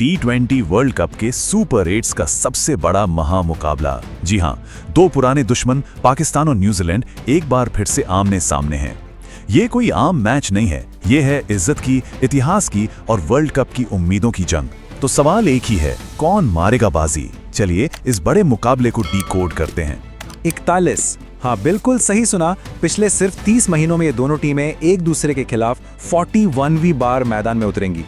T20 world cup के super 8 का सबसे बड़ा महामुकाबला। जी हां, दो पुराने दुश्मन पाकिस्तान और न्यूजीलैंड एक बार फिर से आमने सामने हैं। ये कोई आम मैच नहीं है, ये है इज्जत की, इतिहास की और वर्ल्ड कप की उम्मीदों की जंग। तो सवाल एक ही है, कौन मारेगा बाजी? चलिए इस बड़े मुकाबले को डिकोड करते हैं। 41, हाँ बिल्कुल सही सुना। पिछले सिर्फ 30 महीनों में ये दोनों टीमें एक दूसरे के खिलाफ 41वीं बार मैदान में उतरेंगी।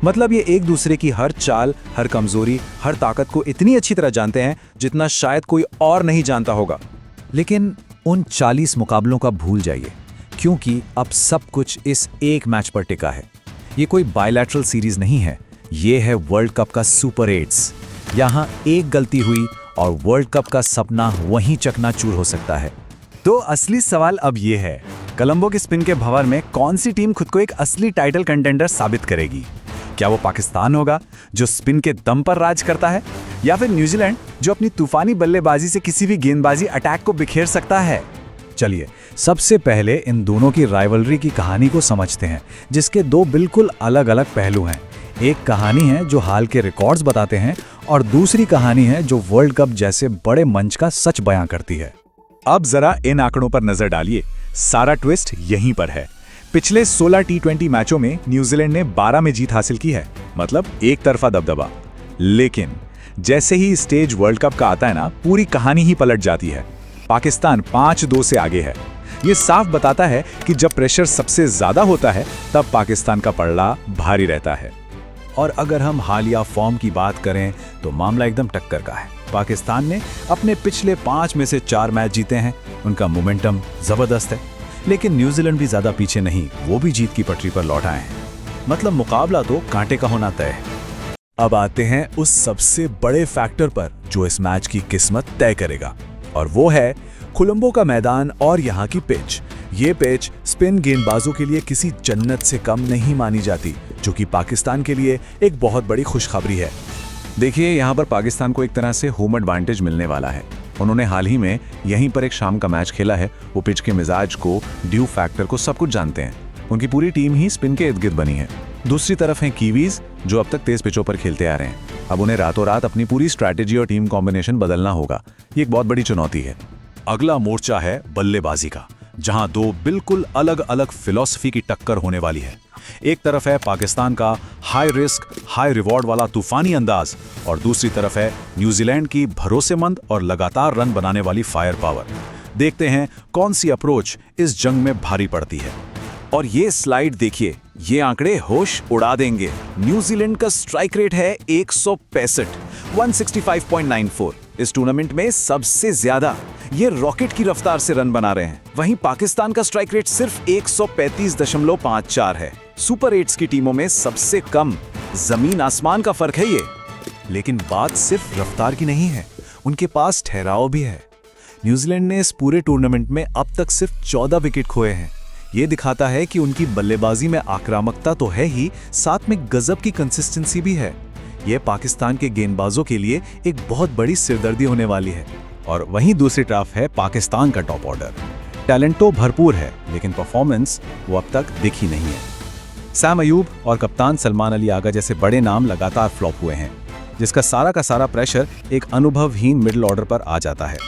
मतलब ये एक दूसरे की हर चाल, हर कमजोरी, हर ताकत को इतनी अच्छी तरह जानते हैं जितना शायद कोई और नहीं जानता होगा। लेकिन उन 40 मुकाबलों का भूल जाइए, क्योंकि अब सब कुछ इस एक मैच पर टिका है। ये कोई बायलैटरल सीरीज नहीं है, ये है वर्ल्ड कप का सुपर 8। यहाँ एक गलती हुई और वर्ल्ड कप का सपना वहीं चकनाचूर हो सकता है। तो असली सवाल अब ये है, कोलंबो के स्पिन के भंवर में कौन सी टीम खुद को एक असली टाइटल कंटेंडर साबित करेगी? क्या वो पाकिस्तान होगा जो स्पिन के दम पर राज करता है, या फिर न्यूजीलैंड जो अपनी तूफानी बल्लेबाजी से किसी भी गेंदबाजी अटैक को बिखेर सकता है? चलिए सबसे पहले इन दोनों की राइवलरी की कहानी को समझते हैं, जिसके दो बिल्कुल अलग अलग पहलू हैं। एक कहानी है जो हाल के रिकॉर्ड्स बताते हैं और दूसरी कहानी है जो वर्ल्ड कप जैसे बड़े मंच का सच बयां करती है। अब जरा इन आंकड़ों पर नजर डालिए, सारा ट्विस्ट यहीं पर है। पिछले 16 T20 मैचों में न्यूजीलैंड ने 12 में जीत हासिल की है, मतलब एक तरफा दबदबा। लेकिन जैसे ही स्टेज वर्ल्ड कप का आता है ना, पूरी कहानी ही पलट जाती है। पाकिस्तान 5-2 से आगे है। ये साफ बताता है कि जब प्रेशर सबसे ज्यादा होता है तब पाकिस्तान का पलड़ा भारी रहता है। और अगर हम हालिया फॉर्म की बात करें तो मामला एकदम टक्कर का है। पाकिस्तान ने अपने पिछले 5 में से 4 मैच जीते हैं, उनका मोमेंटम जबरदस्त है। लेकिन न्यूजीलैंड भी ज्यादा पीछे नहीं, वो भी जीत की पटरी पर लौट आए हैं। मतलब मुकाबला तो कांटे का होना तय है। अब आते हैं उस सबसे बड़े फैक्टर पर जो इस मैच की किस्मत तय करेगा, और वो है कोलंबो का मैदान और यहाँ की पिच। ये पिच स्पिन गेंदबाजों के लिए किसी जन्नत से कम नहीं मानी जाती, जो कि पाकिस्तान के लिए एक बहुत बड़ी खुशखबरी है। देखिए, यहाँ पर पाकिस्तान को एक तरह से होम एडवांटेज मिलने वाला है। उन्होंने हाल ही में यहीं पर एक शाम का मैच खेला है। वो पिच के मिजाज को, ड्यू फैक्टर को, सब कुछ जानते हैं। उनकी पूरी टीम ही स्पिन के इर्द गिर्द बनी है। दूसरी तरफ हैं कीवीज, जो अब तक तेज पिचों पर खेलते आ रहे हैं। अब उन्हें रातों रात अपनी पूरी स्ट्रैटेजी और टीम कॉम्बिनेशन बदलना होगा। ये एक बहुत बड़ी चुनौती है। अगला मोर्चा है बल्लेबाजी का, जहां दो बिल्कुल अलग अलग फिलॉसफी की टक्कर होने वाली है। एक तरफ है पाकिस्तान का हाई रिस्क हाई रिवॉर्ड वाला तूफानी अंदाज, और दूसरी तरफ है न्यूजीलैंड की भरोसेमंद और लगातार रन बनाने वाली फायर पावर। देखते हैं कौन सी अप्रोच इस जंग में भारी पड़ती है। और ये स्लाइड देखिए, ये आंकड़े होश उड़ा देंगे। न्यूजीलैंड का स्ट्राइक रेट है 165, 165.94। इस टूर्नामेंट में सबसे ज्यादा ये रॉकेट की रफ्तार से रन बना रहे हैं। वहीं पाकिस्तान का स्ट्राइक रेट सिर्फ 135.54 है। सुपर 8 की टीमों में सबसे कम, जमीन आसमान का फर्क है ये। लेकिन बात सिर्फ रफ्तार की नहीं है, उनके पास ठहराव भी है। न्यूजीलैंड ने इस पूरे टूर्नामेंट में अब तक सिर्फ 14 विकेट खोए हैं। ये दिखाता है कि उनकी बल्लेबाजी में आक्रामकता तो है ही, साथ में गजब की कंसिस्टेंसी भी है। यह पाकिस्तान के गेंदबाजों के लिए एक बहुत बड़ी सिरदर्दी होने वाली है। और वहीं दूसरी तरफ है पाकिस्तान का टॉप ऑर्डर। टैलेंट तो भरपूर है, लेकिन परफॉर्मेंस वो अब तक दिखी नहीं है। सैम अयूब और कप्तान सलमान अली आगा जैसे बड़े नाम लगातार फ्लॉप हुए हैं, जिसका सारा का सारा प्रेशर एक अनुभवहीन मिडिल ऑर्डर पर आ जाता है।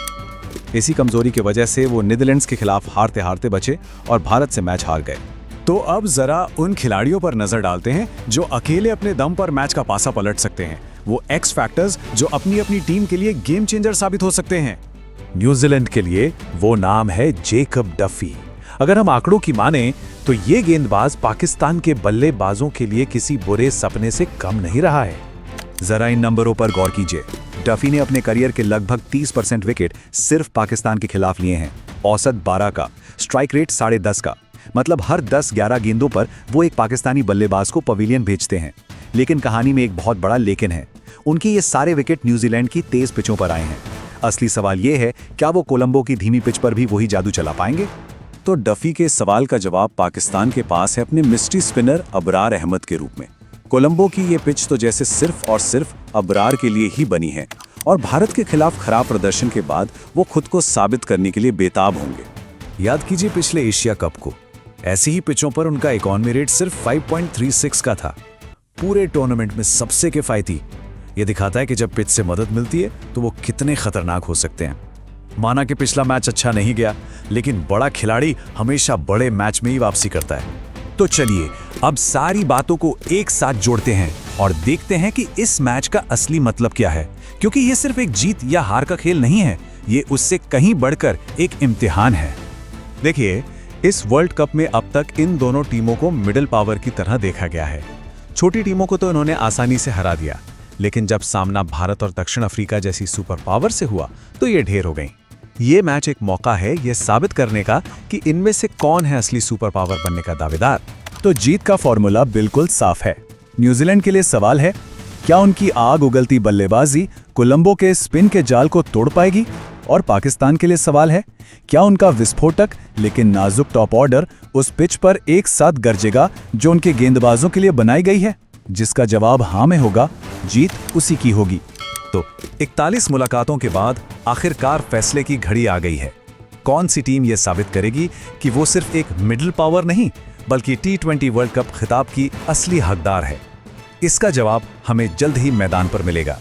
इसी कमजोरी की वजह से वो नीदरलैंड्स के खिलाफ हारते हारते बचे और भारत से मैच हार गए। तो अब जरा उन खिलाड़ियों पर नजर डालते हैं जो अकेले अपने दम पर मैच का पासा पलट सकते हैं। वो एक्स फैक्टर्स जो अपनी अपनी टीम के लिए गेम चेंजर साबित हो सकते हैं। न्यूजीलैंड के लिए वो नाम है जेकब डफी। अगर हम आंकड़ों की माने तो ये गेंदबाज पाकिस्तान के बल्लेबाजों के लिए किसी बुरे सपने से कम नहीं रहा है। जरा इन नंबरों पर गौर कीजिए। डफी ने अपने करियर के लगभग 30% विकेट सिर्फ पाकिस्तान के खिलाफ लिए हैं। औसत 12 का, स्ट्राइक रेट 10.5 का। मतलब हर 10-11 गेंदों पर वो एक पाकिस्तानी बल्लेबाज को पवेलियन भेजते हैं। लेकिन कहानी में एक बहुत बड़ा लेकिन है। उनके ये सारे विकेट न्यूजीलैंड की तेज पिचों पर आए हैं। असली सवाल ये है, क्या वो कोलंबो की धीमी पिच पर भी वही जादू चला पाएंगे? तो डफी के सवाल का जवाब पाकिस्तान के पास है अपने मिस्ट्री स्पिनर अबरार अहमद के रूप में। कोलंबो की ये पिच तो जैसे सिर्फ और सिर्फ अबरार के लिए ही बनी है, और भारत के खिलाफ खराब प्रदर्शन के बाद वो खुद को साबित करने के लिए बेताब होंगे। याद कीजिए पिछले एशिया कप को, ऐसी ही पिचों पर उनका इकॉनमी रेट सिर्फ 5.36 का था। पूरे टूर्नामेंट में सबसे किफायती। ये दिखाता है कि जब पिच से मदद मिलती है तो वो कितने खतरनाक हो सकते हैं। माना कि पिछला मैच अच्छा नहीं गया, लेकिन बड़ा खिलाड़ी हमेशा बड़े मैच में ही वापसी करता है। तो चलिए अब सारी बातों को एक साथ जोड़ते हैं और देखते हैं कि इस मैच का असली मतलब क्या है, क्योंकि ये सिर्फ एक जीत या हार का खेल नहीं है, ये उससे कहीं बढ़कर एक इम्तिहान है। देखिए, इस वर्ल्ड कप में अब तक इन दोनों टीमों को मिडिल पावर की तरह देखा गया है। छोटी टीमों को तो इन्होंने आसानी से हरा दिया, लेकिन जब सामना भारत और दक्षिण अफ्रीका जैसी सुपर पावर से हुआ तो ये ढेर हो गई। ये मैच एक मौका है ये साबित करने का कि इनमें से कौन है असली सुपर पावर बनने का दावेदार। तो जीत का फॉर्मूला बिल्कुल साफ है। न्यूजीलैंड के लिए सवाल है, क्या उनकी आग उगलती बल्लेबाजी कोलंबो के स्पिन के जाल को तोड़ पाएगी? और पाकिस्तान के लिए सवाल है, क्या उनका विस्फोटक लेकिन नाजुक टॉप ऑर्डर उस पिच पर एक साथ गरजेगा जो उनके गेंदबाजों के लिए बनाई गई है? जिसका जवाब हाँ में होगा, जीत उसी की होगी। तो 41 मुलाकातों के बाद आखिरकार फैसले की घड़ी आ गई है। कौन सी टीम यह साबित करेगी कि वो सिर्फ एक मिडिल पावर नहीं बल्कि T20 वर्ल्ड कप खिताब की असली हकदार है? इसका जवाब हमें जल्द ही मैदान पर मिलेगा।